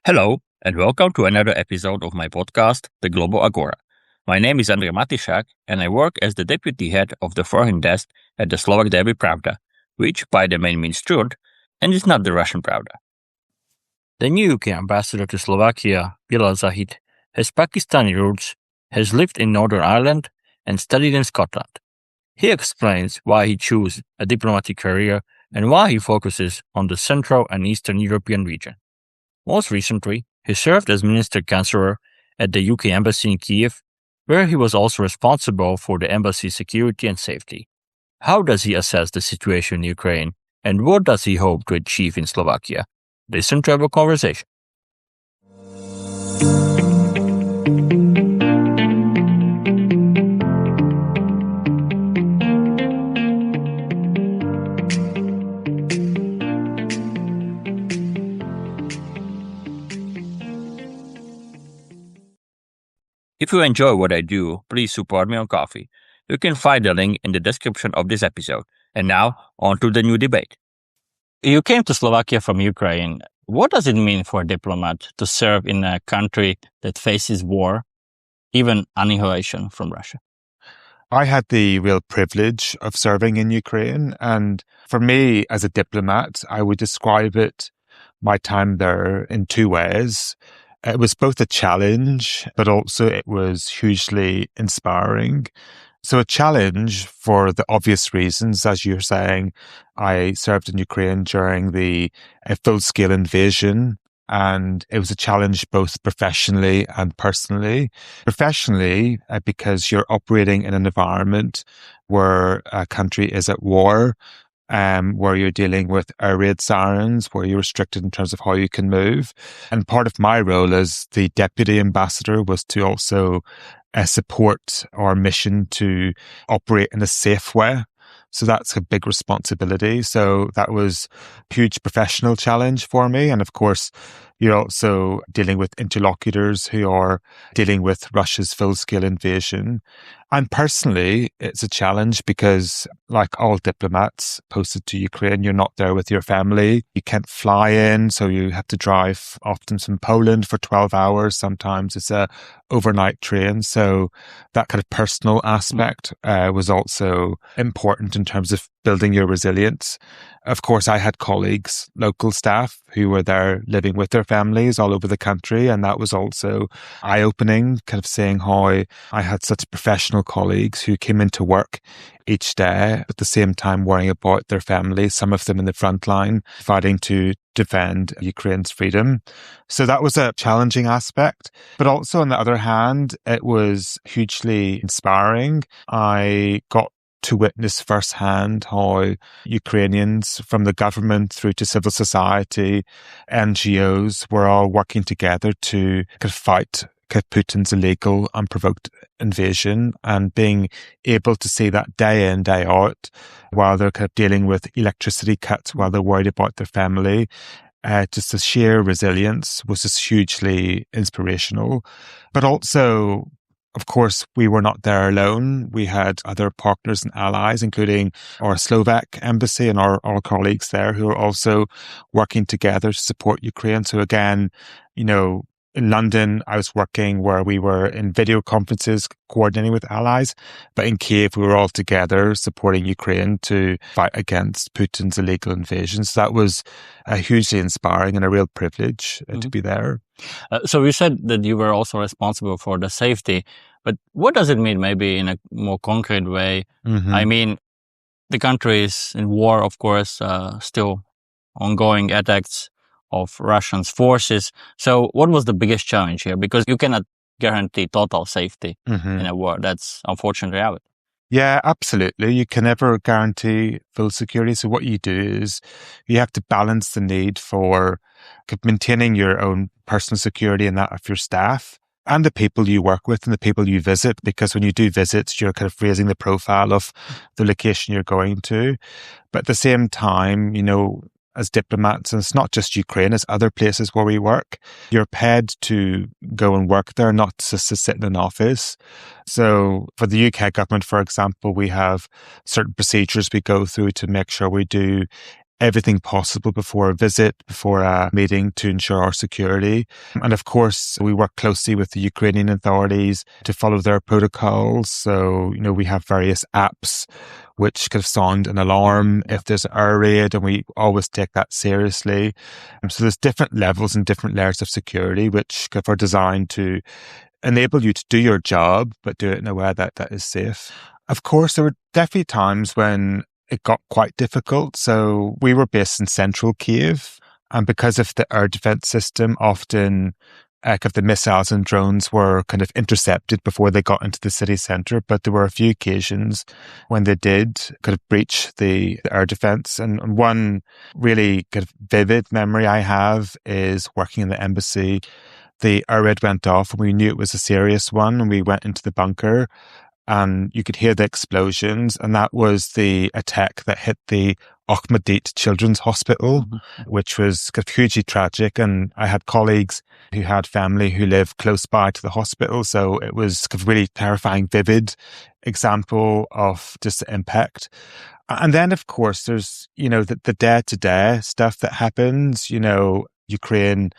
Hello, and welcome to another episode of my podcast, The Global Agora. My name is Andrej Matišák, and I work as the deputy head of the foreign desk at the Slovak daily Pravda, which by the name means truth, and is not the Russian Pravda. The new UK ambassador to Slovakia, Bilal Zahid, has Pakistani roots, has lived in Northern Ireland, and studied in Scotland. He explains why he chose a diplomatic career and why he focuses on the Central and Eastern European region. Most recently, he served as Minister Chancellor at the UK Embassy in Kiev, where he was also responsible for the embassy's security and safety. How does he assess the situation in Ukraine, and what does he hope to achieve in Slovakia? Listen to our conversation. If you enjoy what I do, please support me on Coffee. You can find the link in the description of this episode. And now, on to the new debate. You came to Slovakia from Ukraine. What does it mean for a diplomat to serve in a country that faces war, even annihilation from Russia? I had the real privilege of serving in Ukraine. And for me, as a diplomat, I would describe my time there in two ways. It was both a challenge, but also it was hugely inspiring. So a challenge for the obvious reasons, as you're saying, I served in Ukraine during the full-scale invasion, and it was a challenge both professionally and personally. Professionally, because you're operating in an environment where a country is at war, where you're dealing with air raid sirens, where you're restricted in terms of how you can move. And part of my role as the deputy ambassador was to also support our mission to operate in a safe way. So that's a big responsibility. So that was a huge professional challenge for me. And of course, you're also dealing with interlocutors who are dealing with Russia's full-scale invasion. And personally, it's a challenge because, like all diplomats posted to Ukraine, you're not there with your family. You can't fly in, so you have to drive often from Poland for 12 hours. Sometimes it's a overnight train. So that kind of personal aspect was also important in terms of building your resilience. Of course, I had colleagues, local staff, who were there living with their families all over the country. And that was also eye-opening, kind of seeing how I had such professional colleagues who came into work each day, at the same time worrying about their families, some of them in the front line, fighting to defend Ukraine's freedom. So that was a challenging aspect. But also, on the other hand, it was hugely inspiring. I got to witness firsthand how Ukrainians, from the government through to civil society, NGOs, were all working together to fight Putin's illegal, unprovoked invasion, and being able to see that day in, day out, while they're dealing with electricity cuts, while they're worried about their family. Just the sheer resilience was just hugely inspirational. But also, of course, we were not there alone. We had other partners and allies, including our Slovak embassy and our colleagues there who are also working together to support Ukraine. So again, in London, I was working where we were in video conferences coordinating with allies. But in Kiev, we were all together supporting Ukraine to fight against Putin's illegal invasion. So that was hugely inspiring and a real privilege to be there. So you said that you were also responsible for the safety. But what does it mean, maybe in a more concrete way? Mm-hmm. I mean, the country is in war, of course, still ongoing attacks of Russian forces. So what was the biggest challenge here? Because you cannot guarantee total safety in a war. That's unfortunate reality. Yeah, absolutely. You can never guarantee full security. So what you do is you have to balance the need for maintaining your own personal security and that of your staff and the people you work with and the people you visit, because when you do visits, you're raising the profile of the location you're going to. But at the same time, as diplomats, and it's not just Ukraine, it's other places where we work, you're paid to go and work there, not just to sit in an office. So for the UK government, for example, we have certain procedures we go through to make sure we do everything possible before a visit, before a meeting to ensure our security. And of course, we work closely with the Ukrainian authorities to follow their protocols. So, we have various apps which could sound an alarm if there's an air raid, and we always take that seriously. So there's different levels and different layers of security which are designed to enable you to do your job, but do it in a way that is safe. Of course, there were definitely times when it got quite difficult. So we were based in central Kiev, and because of the air defense system, often the missiles and drones were kind of intercepted before they got into the city center. But there were a few occasions when they did kind of breach the air defense. And one really kind of vivid memory I have is working in the embassy. The air raid went off and we knew it was a serious one, and we went into the bunker and you could hear the explosions, and that was the attack that hit the Ahmadit Children's Hospital, which was hugely tragic. And I had colleagues who had family who lived close by to the hospital, so it was a really terrifying, vivid example of just the impact. And then, of course, there's, the day-to-day stuff that happens, Ukraine,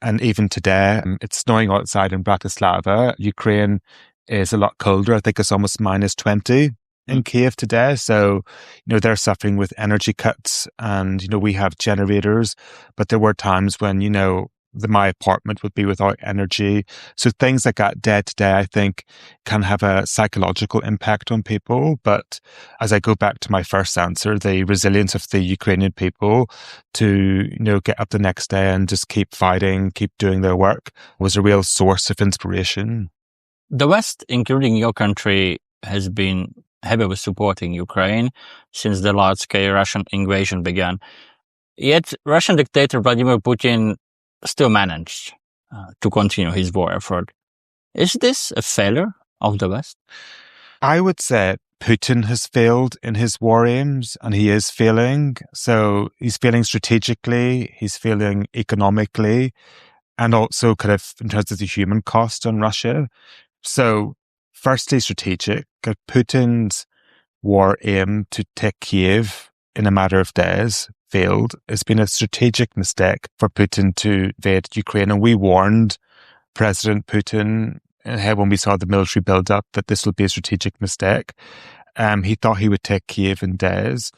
and even today, it's snowing outside in Bratislava. Ukraine is a lot colder. I think it's almost minus 20 in Kiev today. So, they're suffering with energy cuts, and, we have generators, but there were times when, my apartment would be without energy. So things like that day to day, I think, can have a psychological impact on people. But as I go back to my first answer, the resilience of the Ukrainian people to, get up the next day and just keep fighting, keep doing their work was a real source of inspiration. The West, including your country, has been heavy with supporting Ukraine since the large-scale Russian invasion began. Yet Russian dictator Vladimir Putin still managed to continue his war effort. Is this a failure of the West? I would say Putin has failed in his war aims, and he is failing. So he's failing strategically, he's failing economically, and also kind of in terms of the human cost on Russia. So firstly, strategic. Putin's war aim to take Kiev in a matter of days failed. It's been a strategic mistake for Putin to invade Ukraine. And we warned President Putin when we saw the military build-up that this would be a strategic mistake. He thought he would take Kiev in days,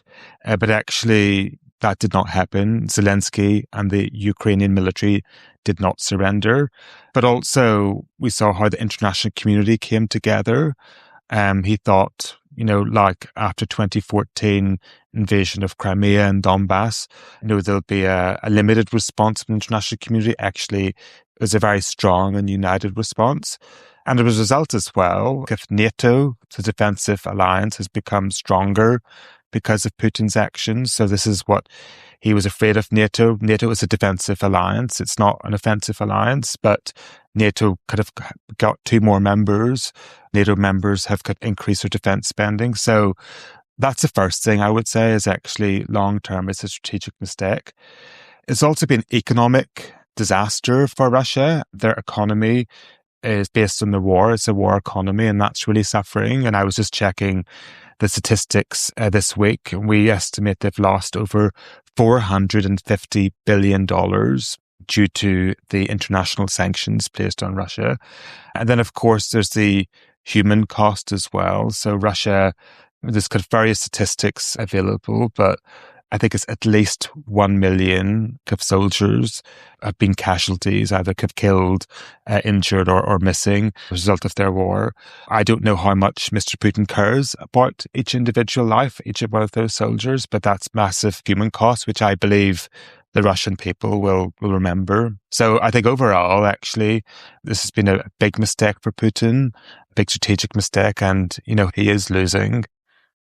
but actually that did not happen. Zelensky and the Ukrainian military did not surrender. But also we saw how the international community came together. He thought, like after 2014 invasion of Crimea and Donbass, there'll be a limited response from the international community. Actually, it was a very strong and united response. And as a result as well, if NATO, the defensive alliance, has become stronger because of Putin's actions. So this is what he was afraid of NATO. NATO is a defensive alliance. It's not an offensive alliance, but NATO kind of got 2 more members. NATO members have increased their defense spending. So that's the first thing I would say is actually long-term, it's a strategic mistake. It's also been economic disaster for Russia. Their economy is based on the war. It's a war economy, and that's really suffering. And I was just checking the statistics this week. We estimate they've lost over $450 billion due to the international sanctions placed on Russia. And then, of course, there's the human cost as well. So Russia, there's kind of various statistics available, but I think it's at least 1 million soldiers have been casualties, either killed, injured or missing as a result of their war. I don't know how much Mr. Putin cares about each individual life, each one of those soldiers, but that's massive human cost, which I believe the Russian people will remember. So I think overall, actually, this has been a big mistake for Putin, a big strategic mistake, and, he is losing.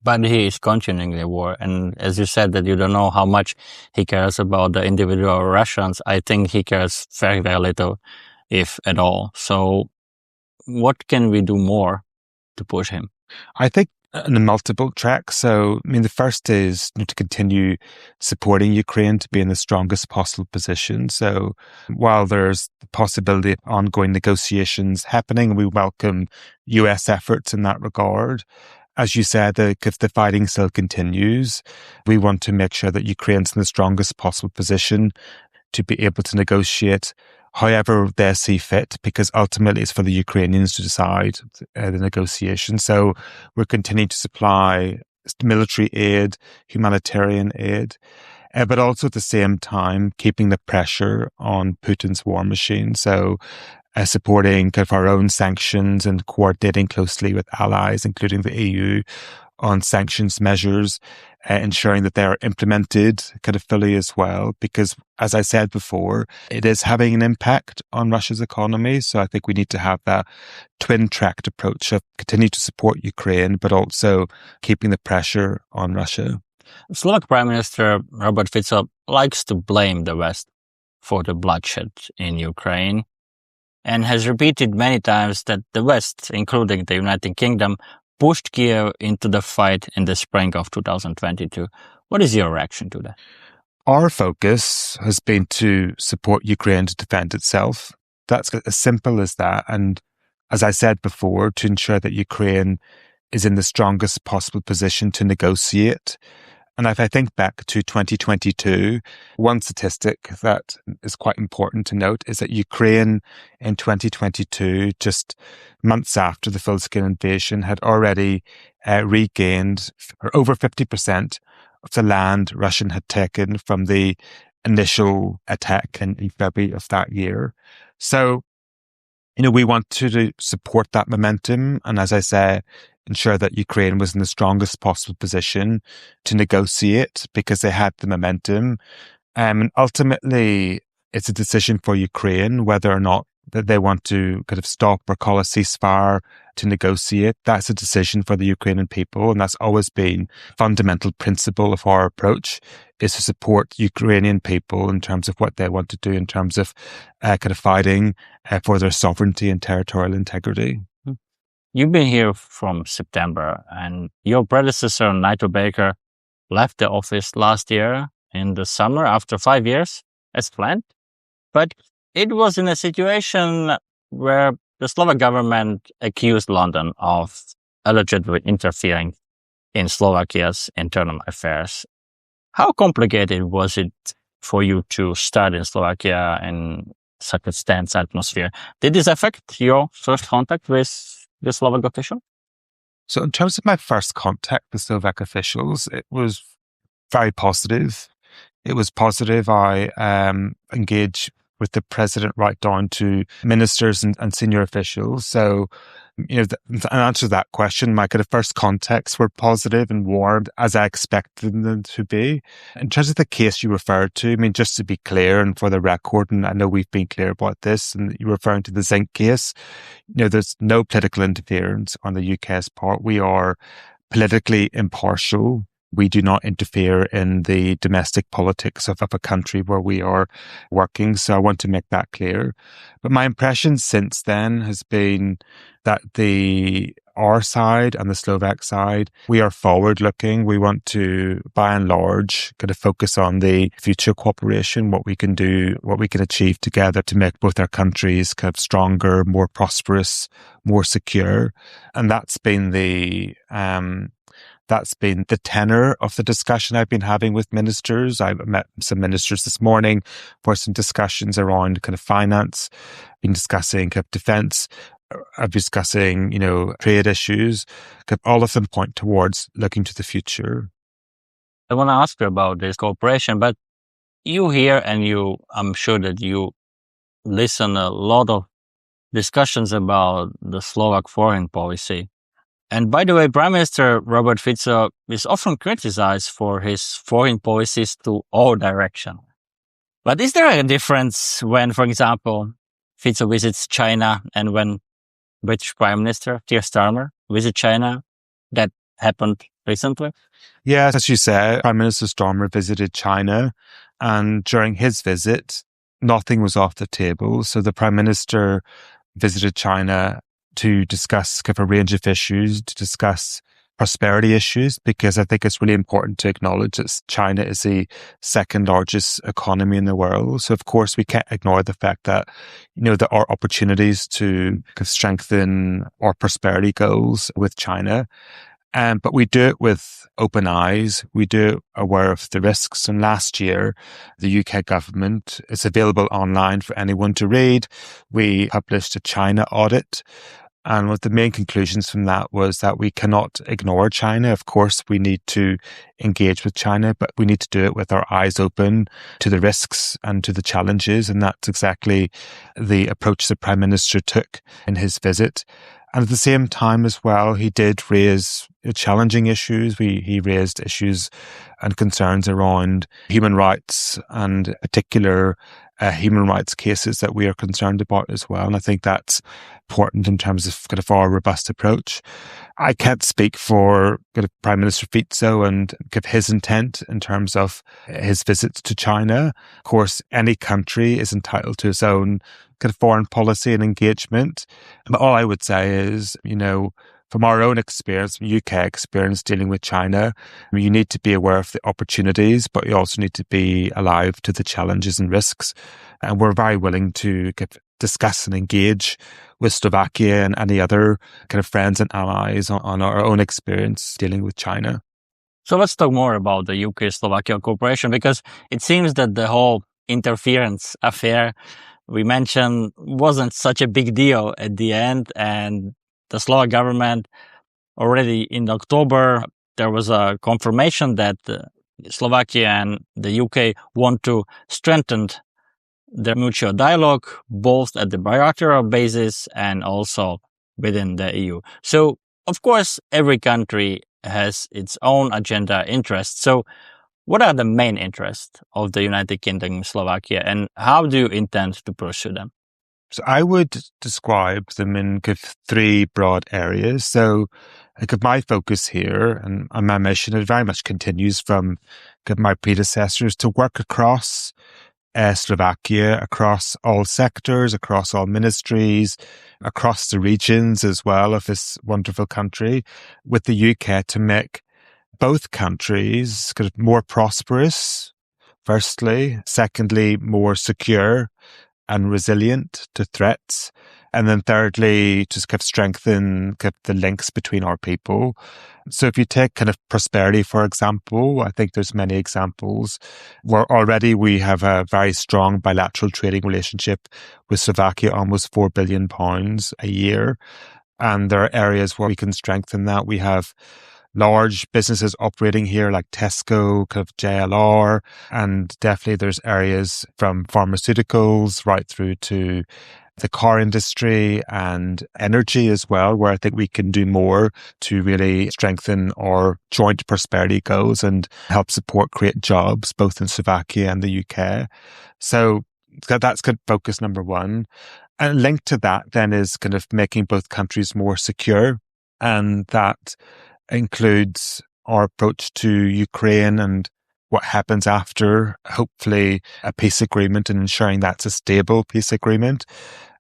But he is continuing the war. And as you said that you don't know how much he cares about the individual Russians, I think he cares very, very little, if at all. So what can we do more to push him? I think on multiple tracks. So, the first is to continue supporting Ukraine to be in the strongest possible position. So while there's the possibility of ongoing negotiations happening, we welcome US efforts in that regard. as you said, if the fighting still continues, we want to make sure that Ukraine's in the strongest possible position to be able to negotiate however they see fit, because ultimately it's for the Ukrainians to decide the negotiation. So we're continuing to supply military aid, humanitarian aid, but also at the same time keeping the pressure on Putin's war machine. So supporting kind of our own sanctions and coordinating closely with allies, including the EU, on sanctions measures, ensuring that they are implemented kind of fully as well. Because, as I said before, it is having an impact on Russia's economy. So I think we need to have that twin-tracked approach of continue to support Ukraine, but also keeping the pressure on Russia. Slovak Prime Minister Robert Fico likes to blame the West for the bloodshed in Ukraine and has repeated many times that the West, including the United Kingdom, pushed Kiev into the fight in the spring of 2022. What is your reaction to that? Our focus has been to support Ukraine to defend itself. That's as simple as that. And as I said before, to ensure that Ukraine is in the strongest possible position to negotiate. And if I think back to 2022, one statistic that is quite important to note is that Ukraine in 2022, just months after the full-scale invasion, had already regained over 50% of the land Russia had taken from the initial attack in February of that year. So, we want to support that momentum. And as I say, ensure that Ukraine was in the strongest possible position to negotiate because they had the momentum. And ultimately, it's a decision for Ukraine whether or not that they want to kind of stop or call a ceasefire to negotiate. That's a decision for the Ukrainian people. And that's always been a fundamental principle of our approach, is to support Ukrainian people in terms of what they want to do in terms of kind of fighting for their sovereignty and territorial integrity. You've been here from September, and your predecessor, Nigel Baker, left the office last year in the summer after 5 years, as planned. But it was in a situation where the Slovak government accused London of allegedly interfering in Slovakia's internal affairs. How complicated was it for you to start in Slovakia in such a tense atmosphere? Did this affect your first contact with the Slovak official? So in terms of my first contact with Slovak officials, it was very positive. It was positive. I engaged with the president right down to ministers and senior officials. So, in answer to that question, my kind of first contacts were positive and warm as I expected them to be. In terms of the case you referred to, just to be clear and for the record, and I know we've been clear about this, and you're referring to the zinc case, there's no political interference on the UK's part. We are politically impartial. We do not interfere in the domestic politics of a country where we are working. So I want to make that clear. But my impression since then has been that our side and the Slovak side, we are forward looking. We want to, by and large, kind of focus on the future cooperation, what we can do, what we can achieve together to make both our countries kind of stronger, more prosperous, more secure. And that's been the tenor of the discussion I've been having with ministers. I met some ministers this morning for some discussions around kind of finance, been discussing kind of defense, I've been discussing, trade issues. All of them point towards looking to the future. I want to ask you about this cooperation, but you hear and I'm sure that you listen a lot of discussions about the Slovak foreign policy. And by the way, Prime Minister Robert Fico is often criticized for his foreign policies to all directions. But is there a difference when, for example, Fico visits China and when British Prime Minister Keir Starmer visits China? That happened recently? Yes, as you said, Prime Minister Starmer visited China, and during his visit, nothing was off the table. So the Prime Minister visited China to discuss kind of a range of issues, to discuss prosperity issues, because I think it's really important to acknowledge that China is the second largest economy in the world. So of course we can't ignore the fact that, there are opportunities to strengthen our prosperity goals with China. But we do it with open eyes. We do it aware of the risks. And last year, the UK government, it's available online for anyone to read. We published a China audit. And one of the main conclusions from that was that we cannot ignore China. Of course, we need to engage with China, but we need to do it with our eyes open to the risks and to the challenges. And that's exactly the approach the Prime Minister took in his visit. And at the same time as well, he did raise challenging issues. He raised issues and concerns around human rights and particular human rights cases that we are concerned about as well. And I think that's important in terms of kind of our robust approach. I can't speak for kind of Prime Minister Fico and give his intent in terms of his visits to China. Of course, any country is entitled to its own kind of foreign policy and engagement. But all I would say is, from our own experience, UK experience dealing with China, you need to be aware of the opportunities, but you also need to be alive to the challenges and risks. And we're very willing to discuss and engage with Slovakia and any other kind of friends and allies on our own experience dealing with China. So let's talk more about the UK-Slovakia cooperation, because it seems that the whole interference affair we mentioned wasn't such a big deal at the end, and the Slovak government already in October, there was a confirmation that Slovakia and the UK want to strengthen their mutual dialogue, both at the bilateral basis and also within the EU. So, of course, every country has its own agenda interests. So, what are the main interests of the United Kingdom and Slovakia, and how do you intend to pursue them? So I would describe them in three broad areas. So my focus here and my mission, it very much continues from my predecessors to work across Slovakia, across all sectors, across all ministries, across the regions as well of this wonderful country, with the UK to make both countries more prosperous, firstly, secondly, more secure and resilient to threats, and then thirdly, just strengthen the links between our people. So if you take kind of prosperity, for example, I think there's many examples where already we have a very strong bilateral trading relationship with Slovakia, almost £4 billion a year. And there are areas where we can strengthen that. We have large businesses operating here like Tesco, JLR, and definitely there's areas from pharmaceuticals right through to the car industry and energy as well, where I think we can do more to really strengthen our joint prosperity goals and help support create jobs both in Slovakia and the UK. So that's focus number one. And linked to that then is making both countries more secure, and that includes our approach to Ukraine and what happens after, hopefully, a peace agreement, and ensuring that's a stable peace agreement.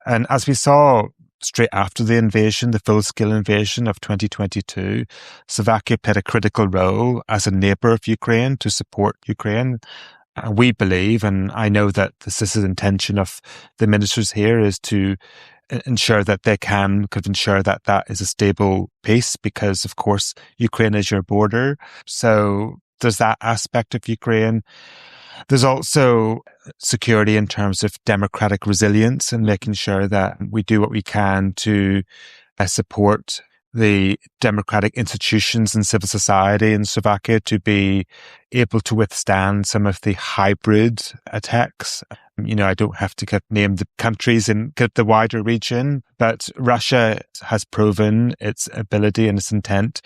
And as we saw straight after the invasion, the full-scale invasion of 2022, Slovakia played a critical role as a neighbour of Ukraine to support Ukraine. And we believe, and I know that this is the intention of the ministers here, is to ensure that they can ensure that that is a stable peace, because of course Ukraine is your border. So there's that aspect of Ukraine. There's also security in terms of democratic resilience and making sure that we do what we can to support the democratic institutions and civil society in Slovakia to be able to withstand some of the hybrid attacks. I don't have to name the countries in the wider region, but Russia has proven its ability and its intent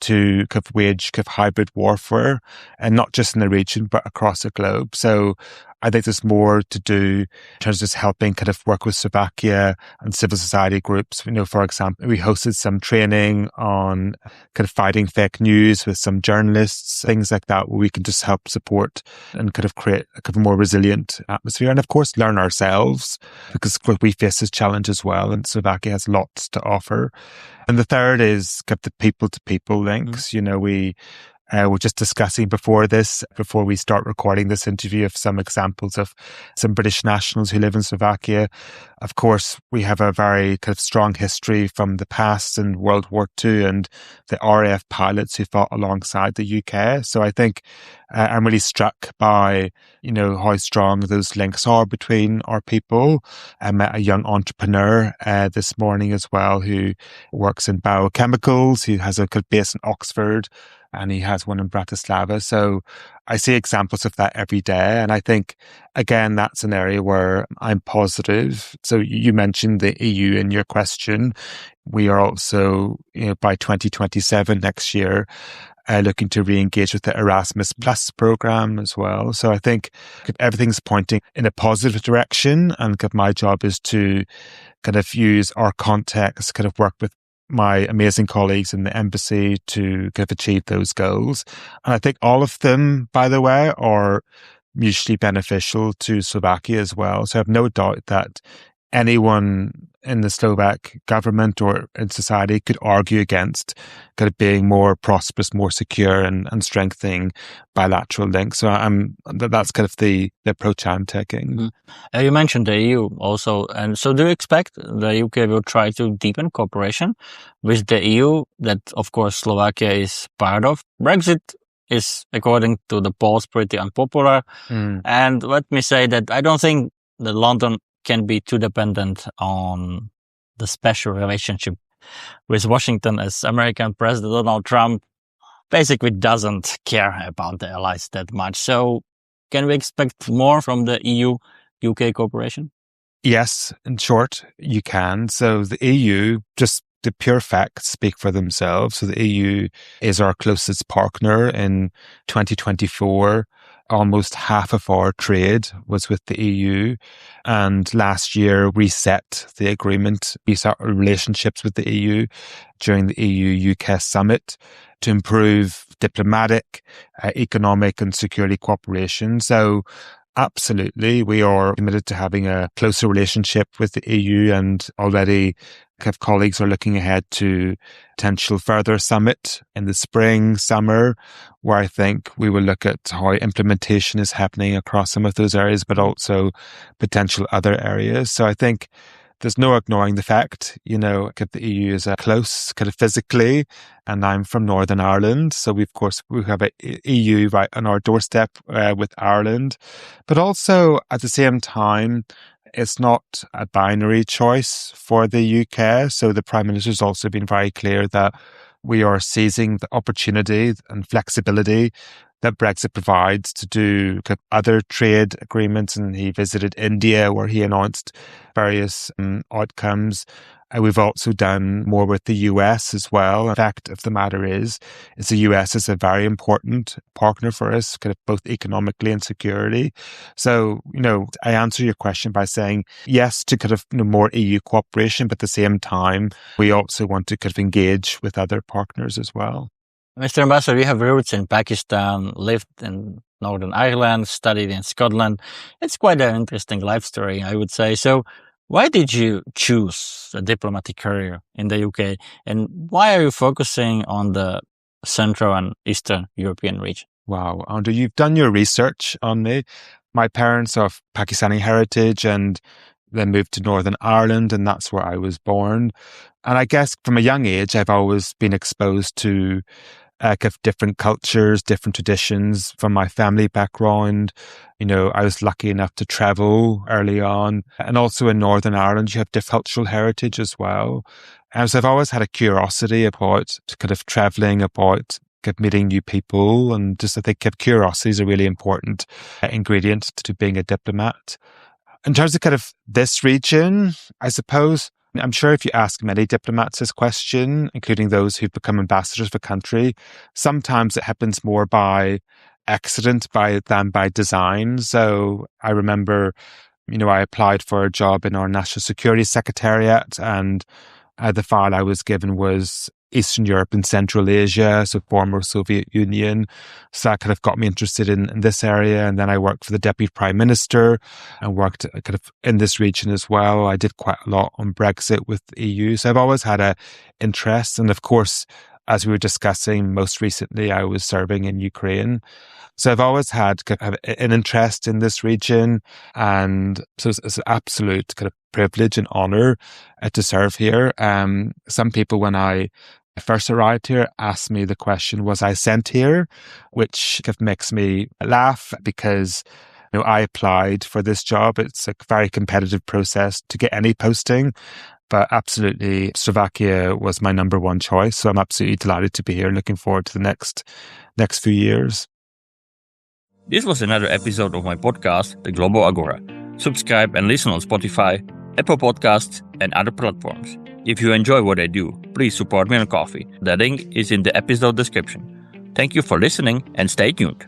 to wage hybrid warfare, and not just in the region, but across the globe. So I think there's more to do in terms of just helping work with Slovakia and civil society groups. For example, we hosted some training on fighting fake news with some journalists, things like that, where we can just help support and create a more resilient atmosphere. And of course, learn ourselves, because we face this challenge as well, and Slovakia has lots to offer. And the third is the people-to-people links. We're just discussing before we start recording this interview, of some examples of some British nationals who live in Slovakia. Of course, we have a very kind of strong history from the past in World War II and the RAF pilots who fought alongside the UK. So I think I'm really struck by, how strong those links are between our people. I met a young entrepreneur this morning as well who works in biochemicals, who has a base in Oxford, and he has one in Bratislava. So I see examples of that every day. And I think, again, that's an area where I'm positive. So you mentioned the EU in your question. We are also, by 2027 next year, looking to re-engage with the Erasmus Plus program as well. So I think everything's pointing in a positive direction. And my job is to kind of use our context, kind of work with my amazing colleagues in the embassy to kind of achieve those goals. And I think all of them, by the way, are mutually beneficial to Slovakia as well. So I have no doubt that anyone in the Slovak government or in society could argue against kind of being more prosperous, more secure, and strengthening bilateral links. So that's kind of the approach I'm taking. Mm-hmm. You mentioned the EU also, and so do you expect the UK will try to deepen cooperation with the EU that, of course, Slovakia is part of? Brexit is, according to the polls, pretty unpopular. And let me say that I don't think that London can be too dependent on the special relationship with Washington, as American President Donald Trump basically doesn't care about the allies that much. So can we expect more from the EU-UK cooperation? Yes, in short, you can. So the EU, just the pure facts speak for themselves. So the EU is our closest partner. In 2024, almost half of our trade was with the EU. And last year, we set the agreement, we set our relationships with the EU during the EU-UK summit to improve diplomatic, economic and security cooperation. So absolutely, we are committed to having a closer relationship with the EU, and already colleagues are looking ahead to potential further summit in the spring, summer, where I think we will look at how implementation is happening across some of those areas, but also potential other areas. So I think there's no ignoring the fact, the EU is close kind of physically, and I'm from Northern Ireland. So we have a EU right on our doorstep with Ireland. But also at the same time, it's not a binary choice for the UK. So the Prime Minister's also been very clear that we are seizing the opportunity and flexibility that Brexit provides to do other trade agreements. And he visited India, where he announced various outcomes. We've also done more with the US as well. The fact of the matter is the US is a very important partner for us, both economically and security. So, I answer your question by saying yes to more EU cooperation, but at the same time, we also want to engage with other partners as well. Mr. Ambassador, you have roots in Pakistan, lived in Northern Ireland, studied in Scotland. It's quite an interesting life story, I would say. So why did you choose a diplomatic career in the UK? And why are you focusing on the Central and Eastern European region? Wow, Andrew, you've done your research on me. My parents are of Pakistani heritage and then moved to Northern Ireland, and that's where I was born. And I guess from a young age, I've always been exposed to different cultures, different traditions from my family background. I was lucky enough to travel early on. And also in Northern Ireland, you have different cultural heritage as well. And so I've always had a curiosity about traveling, about meeting new people. And I think curiosity is a really important ingredient to being a diplomat. In terms of this region, I suppose, I'm sure if you ask many diplomats this question, including those who've become ambassadors of a country, sometimes it happens more by accident than by design. So I remember, I applied for a job in our National Security Secretariat, and the file I was given was Eastern Europe and Central Asia, so former Soviet Union. So that got me interested in this area. And then I worked for the Deputy Prime Minister and worked in this region as well. I did quite a lot on Brexit with the EU. So I've always had an interest. And of course, as we were discussing, most recently I was serving in Ukraine. So I've always had kind of an interest in this region, and so it's an absolute kind of privilege and honor to serve here. Some people, when I first arrived here, asked me the question, was I sent here? Which kind of makes me laugh because I applied for this job. It's a very competitive process to get any posting, but absolutely Slovakia was my number one choice. So I'm absolutely delighted to be here. Looking forward to the next few years. This was another episode of my podcast, The Global Agora. Subscribe and listen on Spotify, Apple Podcasts, and other platforms. If you enjoy what I do, please support me on Ko-fi. The link is in the episode description. Thank you for listening and stay tuned.